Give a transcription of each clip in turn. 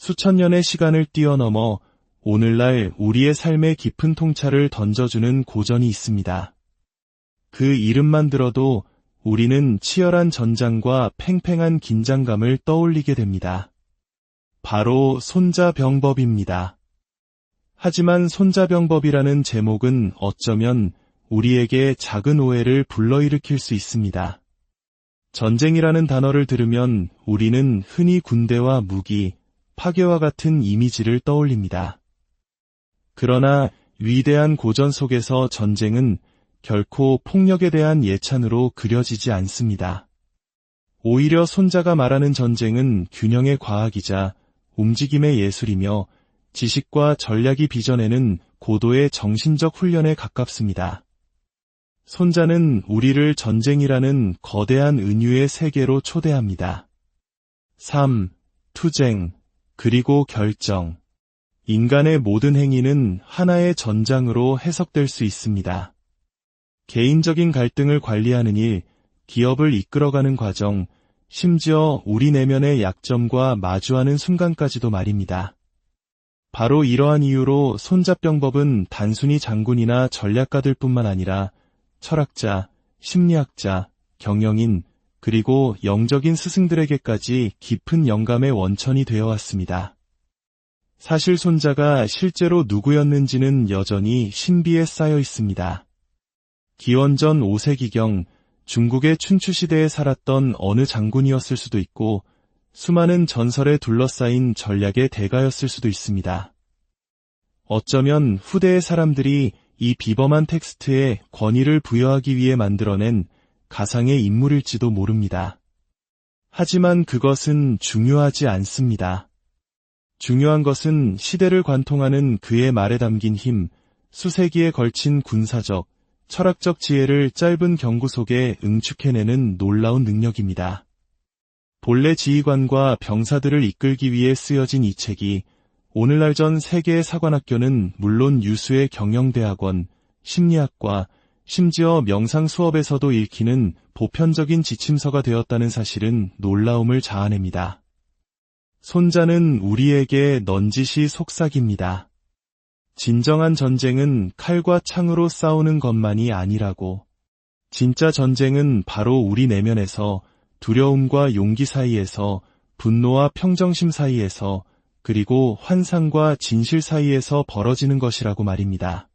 수천 년의 시간을 뛰어넘어 오늘날 우리의 삶의 깊은 통찰을 던져주는 고전이 있습니다. 그 이름만 들어도 우리는 치열한 전장과 팽팽한 긴장감을 떠올리게 됩니다. 바로 손자병법입니다. 하지만 손자병법이라는 제목은 어쩌면 우리에게 작은 오해를 불러일으킬 수 있습니다. 전쟁이라는 단어를 들으면 우리는 흔히 군대와 무기, 파괴와 같은 이미지를 떠올립니다. 그러나 위대한 고전 속에서 전쟁은 결코 폭력에 대한 예찬으로 그려지지 않습니다. 오히려 손자가 말하는 전쟁은 균형의 과학이자 움직임의 예술이며 지식과 전략이 빚어내는 고도의 정신적 훈련에 가깝습니다. 손자는 우리를 전쟁이라는 거대한 은유의 세계로 초대합니다. 삶, 투쟁, 그리고 결정. 인간의 모든 행위는 하나의 전장으로 해석될 수 있습니다. 개인적인 갈등을 관리하는 일, 기업을 이끌어가는 과정, 심지어 우리 내면의 약점과 마주하는 순간까지도 말입니다. 바로 이러한 이유로 손자병법은 단순히 장군이나 전략가들뿐만 아니라 철학자, 심리학자, 경영인, 그리고 영적인 스승들에게까지 깊은 영감의 원천이 되어 왔습니다. 사실 손자가 실제로 누구였는지는 여전히 신비에 쌓여 있습니다. 기원전 5세기경 중국의 춘추시대에 살았던 어느 장군이었을 수도 있고 수많은 전설에 둘러싸인 전략의 대가였을 수도 있습니다. 어쩌면 후대의 사람들이 이 비범한 텍스트에 권위를 부여하기 위해 만들어낸 가상의 인물일지도 모릅니다. 하지만 그것은 중요하지 않습니다. 중요한 것은 시대를 관통하는 그의 말에 담긴 힘, 수세기에 걸친 군사적, 철학적 지혜를 짧은 경구 속에 응축해내는 놀라운 능력입니다. 본래 지휘관과 병사들을 이끌기 위해 쓰여진 이 책이 오늘날 전 세계의 사관학교는 물론 유수의 경영대학원, 심리학과, 심지어 명상 수업에서도 읽히는 보편적인 지침서가 되었다는 사실은 놀라움을 자아냅니다. 손자는 우리에게 넌지시 속삭입니다. 진정한 전쟁은 칼과 창으로 싸우는 것만이 아니라고. 진짜 전쟁은 바로 우리 내면에서 두려움과 용기 사이에서 분노와 평정심 사이에서 그리고 환상과 진실 사이에서 벌어지는 것이라고 말입니다.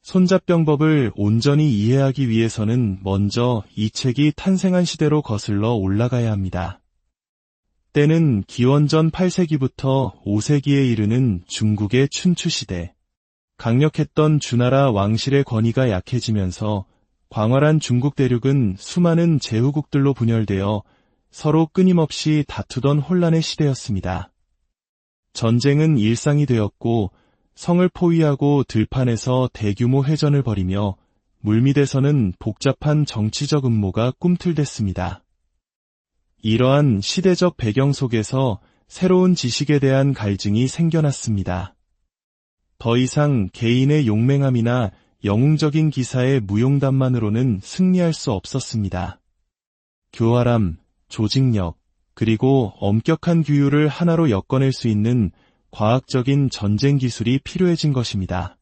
손자병법을 온전히 이해하기 위해서는 먼저 이 책이 탄생한 시대로 거슬러 올라가야 합니다. 때는 기원전 8세기부터 5세기에 이르는 중국의 춘추시대. 강력했던 주나라 왕실의 권위가 약해지면서 광활한 중국 대륙은 수많은 제후국들로 분열되어 서로 끊임없이 다투던 혼란의 시대였습니다. 전쟁은 일상이 되었고 성을 포위하고 들판에서 대규모 회전을 벌이며 물밑에서는 복잡한 정치적 음모가 꿈틀댔습니다. 이러한 시대적 배경 속에서 새로운 지식에 대한 갈증이 생겨났습니다. 더 이상 개인의 용맹함이나 영웅적인 기사의 무용담만으로는 승리할 수 없었습니다. 교활함, 조직력, 그리고 엄격한 규율을 하나로 엮어낼 수 있는 과학적인 전쟁 기술이 필요해진 것입니다.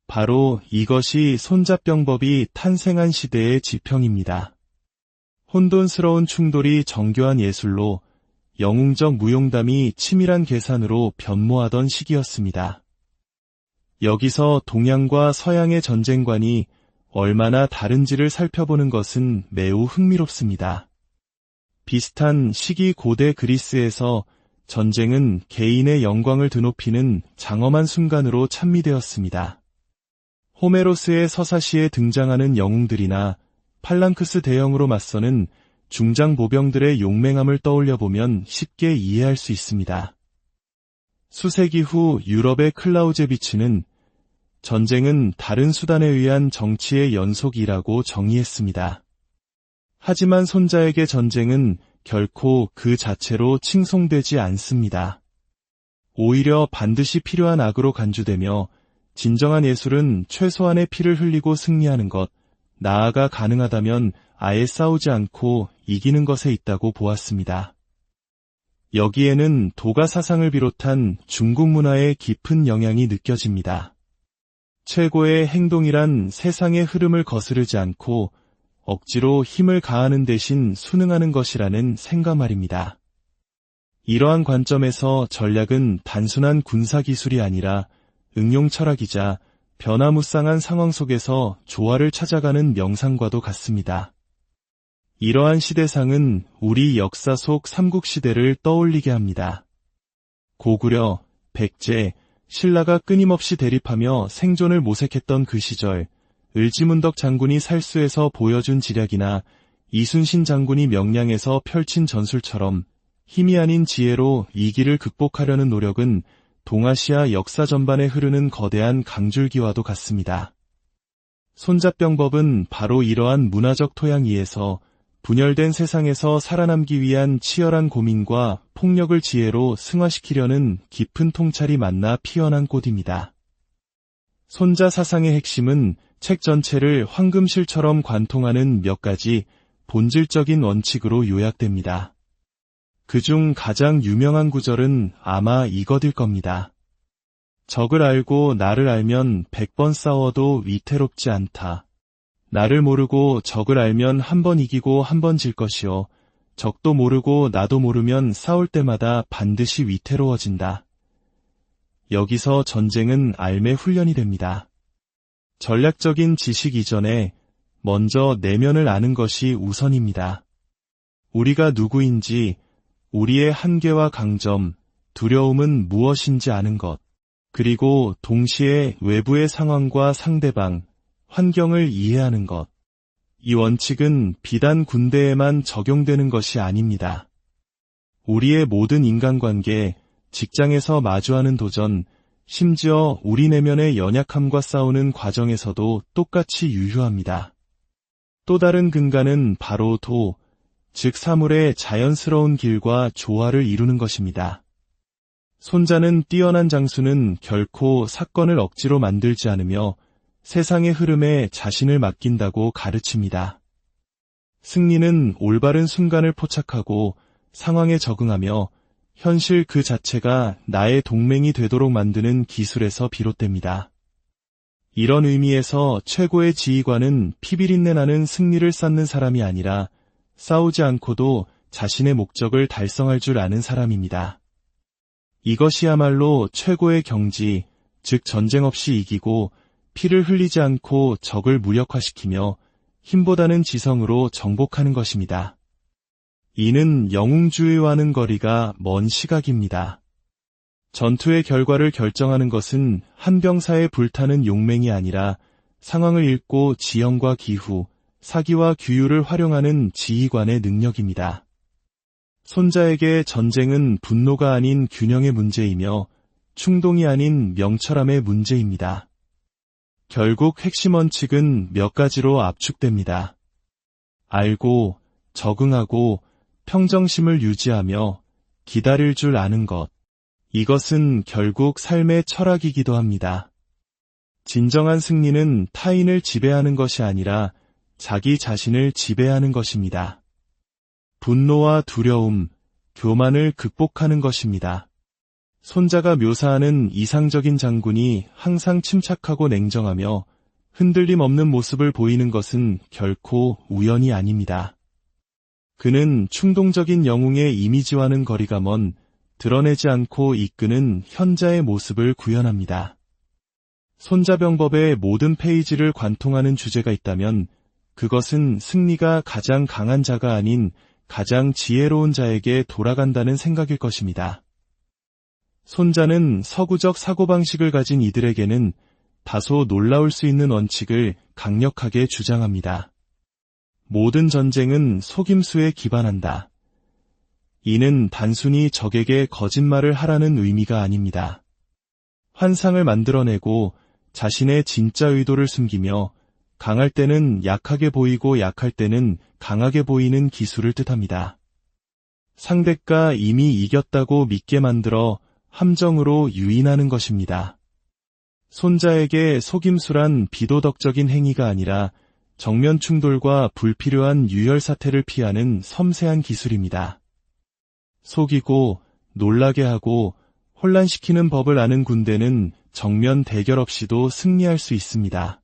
바로 이것이 손자병법이 탄생한 시대의 지평입니다. 혼돈스러운 충돌이 정교한 예술로, 영웅적 무용담이 치밀한 계산으로 변모하던 시기였습니다. 여기서 동양과 서양의 전쟁관이 얼마나 다른지를 살펴보는 것은 매우 흥미롭습니다. 비슷한 시기 고대 그리스에서 전쟁은 개인의 영광을 드높이는 장엄한 순간으로 찬미되었습니다. 호메로스의 서사시에 등장하는 영웅들이나 팔랑크스 대형으로 맞서는 중장 보병들의 용맹함을 떠올려보면 쉽게 이해할 수 있습니다. 수세기 후 유럽의 클라우제비츠는 전쟁은 다른 수단에 의한 정치의 연속이라고 정의했습니다. 하지만 손자에게 전쟁은 결코 그 자체로 칭송되지 않습니다. 오히려 반드시 필요한 악으로 간주되며 진정한 예술은 최소한의 피를 흘리고 승리하는 것, 나아가 가능하다면 아예 싸우지 않고 이기는 것에 있다고 보았습니다. 여기에는 도가 사상을 비롯한 중국 문화의 깊은 영향이 느껴집니다. 최고의 행동이란 세상의 흐름을 거스르지 않고 억지로 힘을 가하는 대신 순응하는 것이라는 생각 말입니다. 이러한 관점에서 전략은 단순한 군사기술이 아니라 응용 철학이자 변화무쌍한 상황 속에서 조화를 찾아가는 명상과도 같습니다. 이러한 시대상은 우리 역사 속 삼국시대를 떠올리게 합니다. 고구려, 백제, 신라가 끊임없이 대립하며 생존을 모색했던 그 시절, 을지문덕 장군이 살수에서 보여준 지략이나 이순신 장군이 명량에서 펼친 전술처럼 힘이 아닌 지혜로 위기를 극복하려는 노력은 동아시아 역사 전반에 흐르는 거대한 강줄기와도 같습니다. 손자병법은 바로 이러한 문화적 토양 위에서 분열된 세상에서 살아남기 위한 치열한 고민과 폭력을 지혜로 승화시키려는 깊은 통찰이 만나 피어난 꽃입니다. 손자 사상의 핵심은 책 전체를 황금실처럼 관통하는 몇 가지 본질적인 원칙으로 요약됩니다. 그중 가장 유명한 구절은 아마 이것일 겁니다. 적을 알고 나를 알면 100번 싸워도 위태롭지 않다. 나를 모르고 적을 알면 한 번 이기고 한 번 질 것이요. 적도 모르고 나도 모르면 싸울 때마다 반드시 위태로워진다. 여기서 전쟁은 알매 훈련이 됩니다. 전략적인 지식 이전에 먼저 내면을 아는 것이 우선입니다. 우리가 누구인지, 우리의 한계와 강점, 두려움은 무엇인지 아는 것, 그리고 동시에 외부의 상황과 상대방, 환경을 이해하는 것. 이 원칙은 비단 군대에만 적용되는 것이 아닙니다. 우리의 모든 인간관계, 직장에서 마주하는 도전, 심지어 우리 내면의 연약함과 싸우는 과정에서도 똑같이 유효합니다. 또 다른 근간은 바로 도, 즉 사물의 자연스러운 길과 조화를 이루는 것입니다. 손자는 뛰어난 장수는 결코 사건을 억지로 만들지 않으며 세상의 흐름에 자신을 맡긴다고 가르칩니다. 승리는 올바른 순간을 포착하고 상황에 적응하며 현실 그 자체가 나의 동맹이 되도록 만드는 기술에서 비롯됩니다. 이런 의미에서 최고의 지휘관은 피비린내 나는 승리를 쌓는 사람이 아니라 싸우지 않고도 자신의 목적을 달성할 줄 아는 사람입니다. 이것이야말로 최고의 경지, 즉 전쟁 없이 이기고 피를 흘리지 않고 적을 무력화시키며 힘보다는 지성으로 정복하는 것입니다. 이는 영웅주의와는 거리가 먼 시각입니다. 전투의 결과를 결정하는 것은 한 병사의 불타는 용맹이 아니라 상황을 읽고 지형과 기후, 사기와 규율을 활용하는 지휘관의 능력입니다. 손자에게 전쟁은 분노가 아닌 균형의 문제이며 충동이 아닌 명철함의 문제입니다. 결국 핵심 원칙은 몇 가지로 압축됩니다. 알고, 적응하고, 평정심을 유지하며 기다릴 줄 아는 것. 이것은 결국 삶의 철학이기도 합니다. 진정한 승리는 타인을 지배하는 것이 아니라 자기 자신을 지배하는 것입니다. 분노와 두려움, 교만을 극복하는 것입니다. 손자가 묘사하는 이상적인 장군이 항상 침착하고 냉정하며 흔들림 없는 모습을 보이는 것은 결코 우연이 아닙니다. 그는 충동적인 영웅의 이미지와는 거리가 먼 드러내지 않고 이끄는 현자의 모습을 구현합니다. 손자병법의 모든 페이지를 관통하는 주제가 있다면 그것은 승리가 가장 강한 자가 아닌 가장 지혜로운 자에게 돌아간다는 생각일 것입니다. 손자는 서구적 사고방식을 가진 이들에게는 다소 놀라울 수 있는 원칙을 강력하게 주장합니다. 모든 전쟁은 속임수에 기반한다. 이는 단순히 적에게 거짓말을 하라는 의미가 아닙니다. 환상을 만들어내고 자신의 진짜 의도를 숨기며 강할 때는 약하게 보이고 약할 때는 강하게 보이는 기술을 뜻합니다. 상대가 이미 이겼다고 믿게 만들어 함정으로 유인하는 것입니다. 손자에게 속임수란 비도덕적인 행위가 아니라 정면 충돌과 불필요한 유혈 사태를 피하는 섬세한 기술입니다. 속이고 놀라게 하고 혼란시키는 법을 아는 군대는 정면 대결 없이도 승리할 수 있습니다.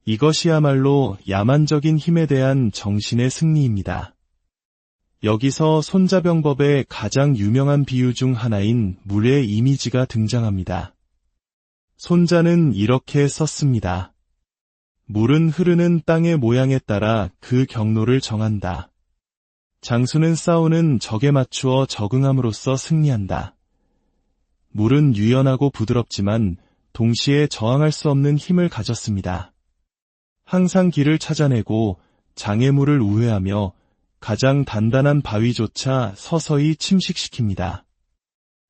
이것이야말로 야만적인 힘에 대한 정신의 승리입니다. 여기서 손자병법의 가장 유명한 비유 중 하나인 물의 이미지가 등장합니다. 손자는 이렇게 썼습니다. 물은 흐르는 땅의 모양에 따라 그 경로를 정한다. 장수는 싸우는 적에 맞추어 적응함으로써 승리한다. 물은 유연하고 부드럽지만 동시에 저항할 수 없는 힘을 가졌습니다. 항상 길을 찾아내고 장애물을 우회하며 가장 단단한 바위조차 서서히 침식시킵니다.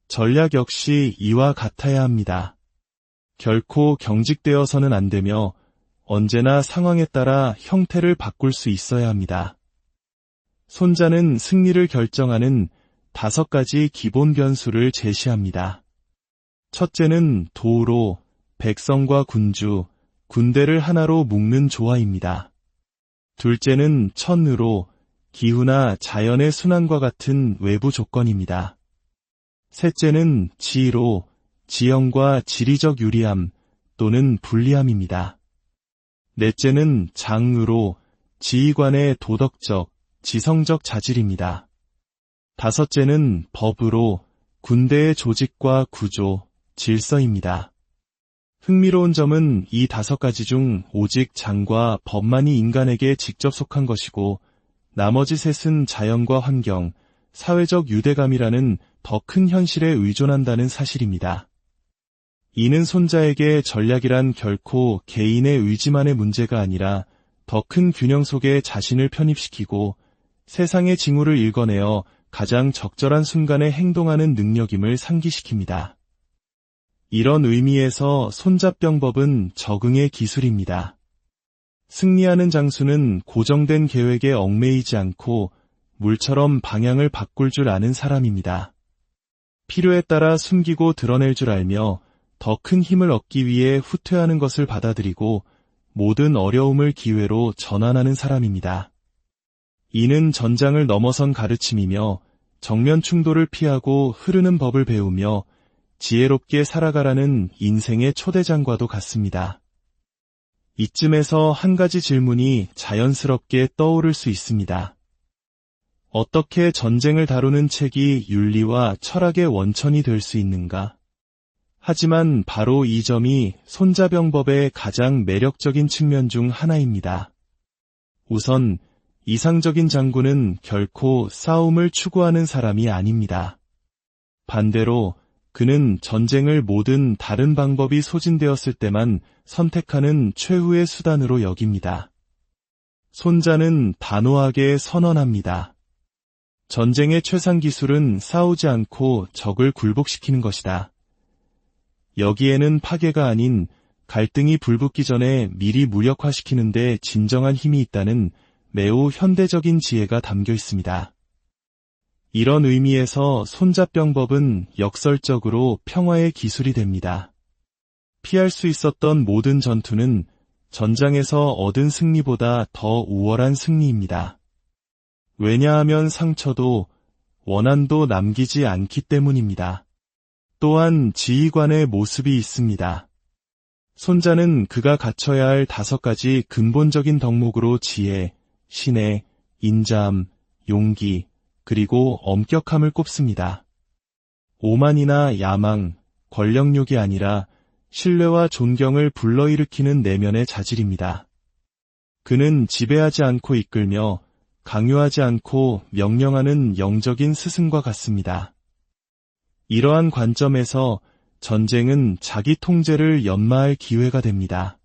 전략 역시 이와 같아야 합니다. 결코 경직되어서는 안 되며 언제나 상황에 따라 형태를 바꿀 수 있어야 합니다. 손자는 승리를 결정하는 5가지 기본 변수를 제시합니다. 첫째는 도우로 백성과 군주, 군대를 하나로 묶는 조화입니다. 둘째는 천으로 기후나 자연의 순환과 같은 외부 조건입니다. 셋째는 지로 지형과 지리적 유리함 또는 불리함입니다. 넷째는 장으로 지휘관의 도덕적, 지성적 자질입니다. 다섯째는 법으로 군대의 조직과 구조, 질서입니다. 흥미로운 점은 이 5가지 중 오직 장과 법만이 인간에게 직접 속한 것이고 나머지 셋은 자연과 환경, 사회적 유대감이라는 더 큰 현실에 의존한다는 사실입니다. 이는 손자에게 전략이란 결코 개인의 의지만의 문제가 아니라 더 큰 균형 속에 자신을 편입시키고 세상의 징후를 읽어내어 가장 적절한 순간에 행동하는 능력임을 상기시킵니다. 이런 의미에서 손자병법은 적응의 기술입니다. 승리하는 장수는 고정된 계획에 얽매이지 않고 물처럼 방향을 바꿀 줄 아는 사람입니다. 필요에 따라 숨기고 드러낼 줄 알며 더 큰 힘을 얻기 위해 후퇴하는 것을 받아들이고 모든 어려움을 기회로 전환하는 사람입니다. 이는 전장을 넘어선 가르침이며 정면 충돌을 피하고 흐르는 법을 배우며 지혜롭게 살아가라는 인생의 초대장과도 같습니다. 이쯤에서 한 가지 질문이 자연스럽게 떠오를 수 있습니다. 어떻게 전쟁을 다루는 책이 윤리와 철학의 원천이 될 수 있는가? 하지만 바로 이 점이 손자병법의 가장 매력적인 측면 중 하나입니다. 우선 이상적인 장군은 결코 싸움을 추구하는 사람이 아닙니다. 반대로 그는 전쟁을 모든 다른 방법이 소진되었을 때만 선택하는 최후의 수단으로 여깁니다. 손자는 단호하게 선언합니다. 전쟁의 최상 기술은 싸우지 않고 적을 굴복시키는 것이다. 여기에는 파괴가 아닌 갈등이 불붙기 전에 미리 무력화시키는 데 진정한 힘이 있다는 매우 현대적인 지혜가 담겨 있습니다. 이런 의미에서 손자병법은 역설적으로 평화의 기술이 됩니다. 피할 수 있었던 모든 전투는 전장에서 얻은 승리보다 더 우월한 승리입니다. 왜냐하면 상처도 원한도 남기지 않기 때문입니다. 또한 지휘관의 모습이 있습니다. 손자는 그가 갖춰야 할 5가지 근본적인 덕목으로 지혜, 신뢰, 인자함, 용기, 그리고 엄격함을 꼽습니다. 오만이나 야망, 권력욕이 아니라 신뢰와 존경을 불러일으키는 내면의 자질입니다. 그는 지배하지 않고 이끌며 강요하지 않고 명령하는 영적인 스승과 같습니다. 이러한 관점에서 전쟁은 자기 통제를 연마할 기회가 됩니다.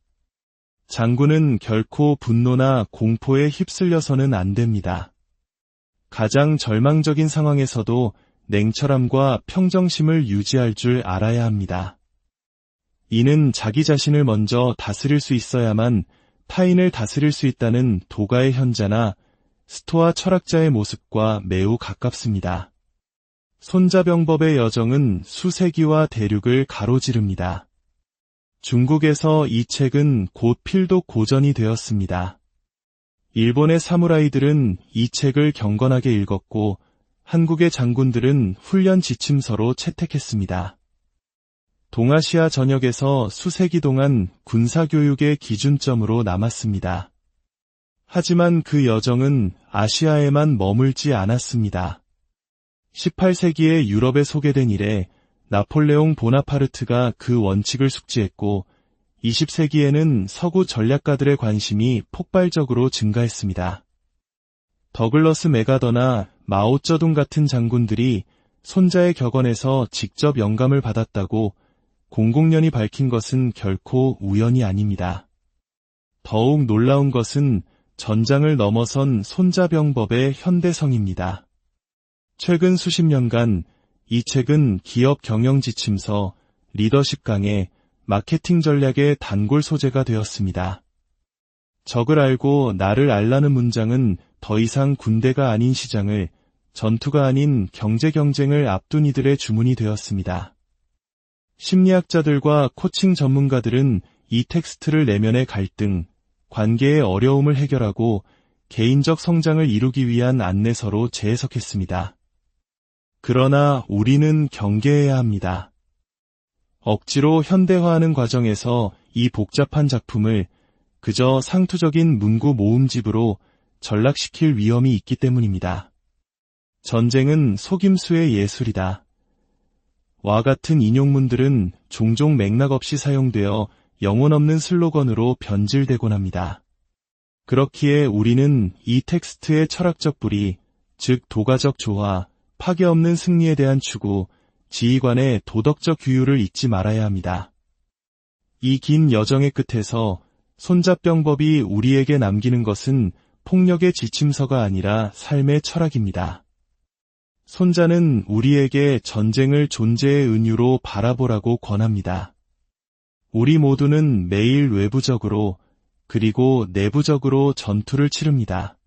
장군은 결코 분노나 공포에 휩쓸려서는 안 됩니다. 가장 절망적인 상황에서도 냉철함과 평정심을 유지할 줄 알아야 합니다. 이는 자기 자신을 먼저 다스릴 수 있어야만 타인을 다스릴 수 있다는 도가의 현자나 스토아 철학자의 모습과 매우 가깝습니다. 손자병법의 여정은 수세기와 대륙을 가로지릅니다. 중국에서 이 책은 곧 필독 고전이 되었습니다. 일본의 사무라이들은 이 책을 경건하게 읽었고 한국의 장군들은 훈련 지침서로 채택했습니다. 동아시아 전역에서 수세기 동안 군사교육의 기준점으로 남았습니다. 하지만 그 여정은 아시아에만 머물지 않았습니다. 18세기에 유럽에 소개된 이래 나폴레옹 보나파르트가 그 원칙을 숙지했고 20세기에는 서구 전략가들의 관심이 폭발적으로 증가했습니다. 더글러스 맥아더나 마오쩌둥 같은 장군들이 손자의 격언에서 직접 영감을 받았다고 공공연히 밝힌 것은 결코 우연이 아닙니다. 더욱 놀라운 것은 전장을 넘어선 손자병법의 현대성입니다. 최근 수십 년간 이 책은 기업 경영 지침서, 리더십 강의, 마케팅 전략의 단골 소재가 되었습니다. 적을 알고 나를 알라는 문장은 더 이상 군대가 아닌 시장을, 전투가 아닌 경제 경쟁을 앞둔 이들의 주문이 되었습니다. 심리학자들과 코칭 전문가들은 이 텍스트를 내면의 갈등, 관계의 어려움을 해결하고 개인적 성장을 이루기 위한 안내서로 재해석했습니다. 그러나 우리는 경계해야 합니다. 억지로 현대화하는 과정에서 이 복잡한 작품을 그저 상투적인 문구 모음집으로 전락시킬 위험이 있기 때문입니다. 전쟁은 속임수의 예술이다. 와 같은 인용문들은 종종 맥락 없이 사용되어 영혼 없는 슬로건으로 변질되곤 합니다. 그렇기에 우리는 이 텍스트의 철학적 뿌리, 즉 도가적 조화, 파괴 없는 승리에 대한 추구, 지휘관의 도덕적 규율을 잊지 말아야 합니다. 이 긴 여정의 끝에서 손자병법이 우리에게 남기는 것은 폭력의 지침서가 아니라 삶의 철학입니다. 손자는 우리에게 전쟁을 존재의 은유로 바라보라고 권합니다. 우리 모두는 매일 외부적으로 그리고 내부적으로 전투를 치릅니다.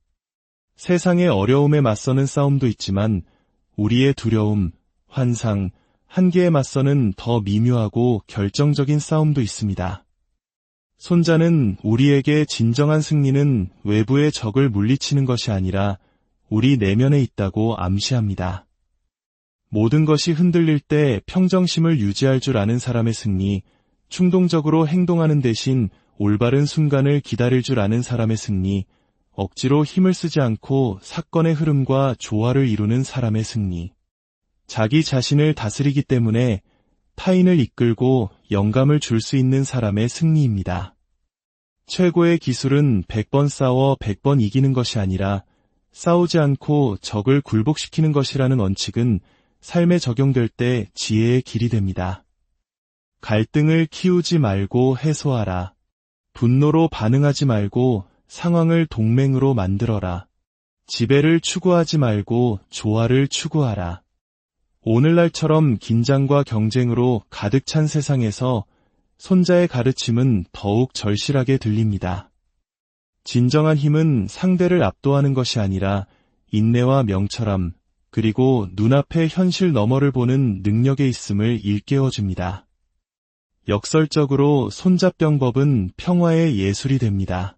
세상의 어려움에 맞서는 싸움도 있지만 우리의 두려움, 환상, 한계에 맞서는 더 미묘하고 결정적인 싸움도 있습니다. 손자는 우리에게 진정한 승리는 외부의 적을 물리치는 것이 아니라 우리 내면에 있다고 암시합니다. 모든 것이 흔들릴 때 평정심을 유지할 줄 아는 사람의 승리, 충동적으로 행동하는 대신 올바른 순간을 기다릴 줄 아는 사람의 승리, 억지로 힘을 쓰지 않고 사건의 흐름과 조화를 이루는 사람의 승리. 자기 자신을 다스리기 때문에 타인을 이끌고 영감을 줄 수 있는 사람의 승리입니다. 최고의 기술은 100번 싸워 100번 이기는 것이 아니라 싸우지 않고 적을 굴복시키는 것이라는 원칙은 삶에 적용될 때 지혜의 길이 됩니다. 갈등을 키우지 말고 해소하라. 분노로 반응하지 말고 상황을 동맹으로 만들어라. 지배를 추구하지 말고 조화를 추구하라. 오늘날처럼 긴장과 경쟁으로 가득 찬 세상에서 손자의 가르침은 더욱 절실하게 들립니다. 진정한 힘은 상대를 압도하는 것이 아니라 인내와 명철함, 그리고 눈앞의 현실 너머를 보는 능력에 있음을 일깨워줍니다. 역설적으로 손자병법은 평화의 예술이 됩니다.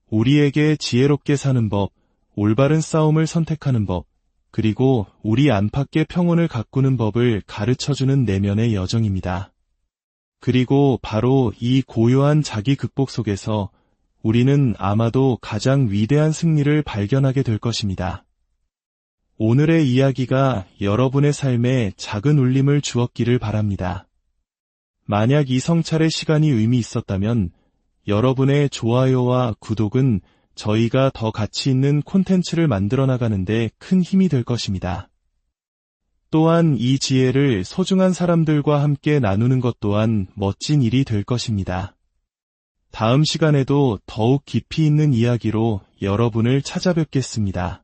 우리에게 지혜롭게 사는 법, 올바른 싸움을 선택하는 법, 그리고 우리 안팎의 평온을 가꾸는 법을 가르쳐주는 내면의 여정입니다. 그리고 바로 이 고요한 자기 극복 속에서 우리는 아마도 가장 위대한 승리를 발견하게 될 것입니다. 오늘의 이야기가 여러분의 삶에 작은 울림을 주었기를 바랍니다. 만약 이 성찰의 시간이 의미 있었다면 여러분의 좋아요와 구독은 저희가 더 가치 있는 콘텐츠를 만들어 나가는데 큰 힘이 될 것입니다. 또한 이 지혜를 소중한 사람들과 함께 나누는 것 또한 멋진 일이 될 것입니다. 다음 시간에도 더욱 깊이 있는 이야기로 여러분을 찾아뵙겠습니다.